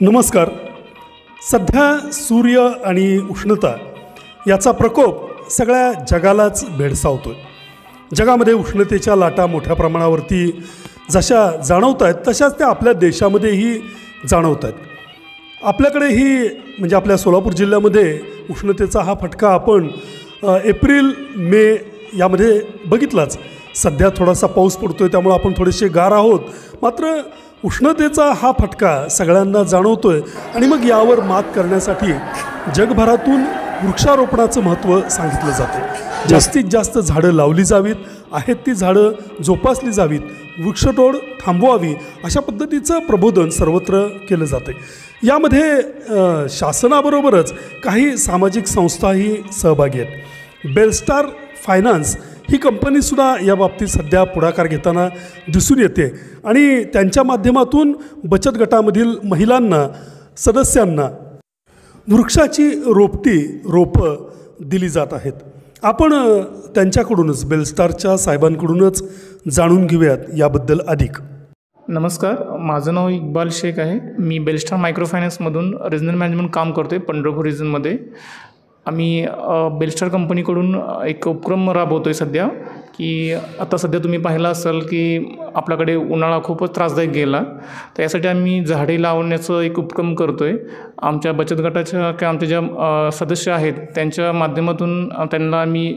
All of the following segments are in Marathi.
नमस्कार. सध्या सूर्य आणि उष्णता याचा प्रकोप सगळ्या जगालाच भेडसावतो आहे. जगामध्ये उष्णतेच्या लाटा मोठ्या प्रमाणावरती जशा जाणवत आहेत तशाच त्या आपल्या देशामध्येही जाणवत आहेत. आपल्याकडेही म्हणजे आपल्या सोलापूर जिल्ह्यामध्ये उष्णतेचा हा फटका आपण एप्रिल मे यामध्ये बघितलाच. सध्या थोडासा पाऊस पडतो आहे त्यामुळे आपण थोडेसे गार आहोत, मात्र उष्णतेचा हा फटका सगळ्यांना जाणवतो आहे. आणि मग यावर मात करण्यासाठी जगभरातून वृक्षारोपणाचं महत्त्व सांगितलं जातं. जास्तीत जास्त झाडं लावली जावीत, आहेत ती झाडं जोपासली जावीत, वृक्षतोड थांबवावी अशा पद्धतीचं प्रबोधन सर्वत्र केलं जातं. यामध्ये शासनाबरोबरच काही सामाजिक संस्थाही सहभागी आहेत. बेलस्टार फायनान्स ही कंपनीसुद्धा या बाबतीत सध्या पुढाकार घेताना दिसून येते आणि त्यांच्या माध्यमातून बचत गटामधील महिलांना, सदस्यांना वृक्षाची रोपं दिली जात आहेत. आपण त्यांच्याकडूनच, बेलस्टारच्या साहेबांकडूनच जाणून घेऊयात याबद्दल अधिक. नमस्कार, माझं नाव इक्बाल शेख आहे. मी बेलस्टार मायक्रो फायनान्समधून रिजनल मॅनेजमेंट काम करतो आहे पंढरपूर रिजनमध्ये. आम्ही बेलस्टार कंपनीकडून एक उपक्रम राबवतो आहे सध्या, की आता सध्या तुम्ही पाहिलं असाल की आपल्याकडे उन्हाळा खूपच त्रासदायक गेला, तर यासाठी आम्ही झाडे लावण्याचं एक उपक्रम करतो आहे. आमच्या बचत गटाच्या किंवा आमच्या ज्या सदस्य आहेत त्यांच्या माध्यमातून त्यांना आम्ही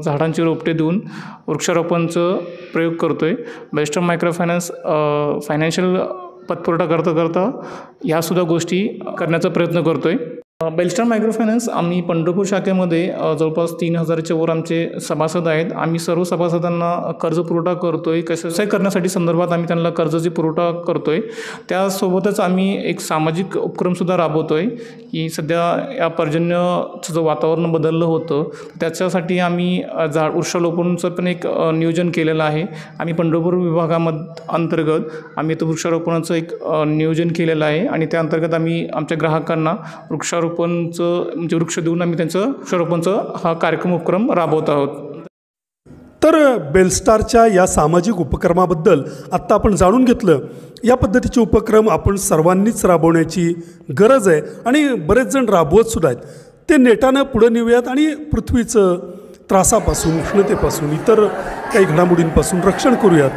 झाडांची रोपटे देऊन वृक्षारोपणचं प्रयोग करतो आहे. बेलस्टार मायक्रो फायनान्स फायनान्शियल पतपुरवठा करता ह्यासुद्धा गोष्टी करण्याचा प्रयत्न करतो आहे. बेलस्टार मायक्रो फायनान्स आम्ही पंढरपूर शाखेमध्ये जवळपास 3000च्या वर आमचे सभासद आहेत. आम्ही सर्व सभासदांना कर्ज पुरवठा करतो आहे. व्यवसाय करण्यासाठी संदर्भात आम्ही त्यांना कर्जाची पुरवठा करतो आहे. त्यासोबतच आम्ही एक सामाजिक उपक्रमसुद्धा राबवतो आहे, की सध्या या पर्जन्याचं जो वातावरण बदललं होतं त्याच्यासाठी आम्ही वृक्षारोपणाचं पण एक नियोजन केलेलं आहे. आम्ही पंढरपूर अंतर्गत आम्ही तो वृक्षारोपणाचं एक नियोजन केलेलं आहे आणि त्या अंतर्गत आम्ही आमच्या ग्राहकांना म्हणजे वृक्ष देऊन आम्ही त्यांचं वृक्षारोपणचं हा उपक्रम राबवत आहोत. तर बेलस्टारच्या या सामाजिक उपक्रमाबद्दल आत्ता आपण जाणून घेतलं. या पद्धतीचे उपक्रम आपण सर्वांनीच राबवण्याची गरज आहे आणि बरेच जण राबवत सुद्धा आहेत. ते नेटानं पुढे नेऊयात आणि पृथ्वीचं त्रासापासून, उष्णतेपासून, इतर काही घडामोडींपासून रक्षण करूयात.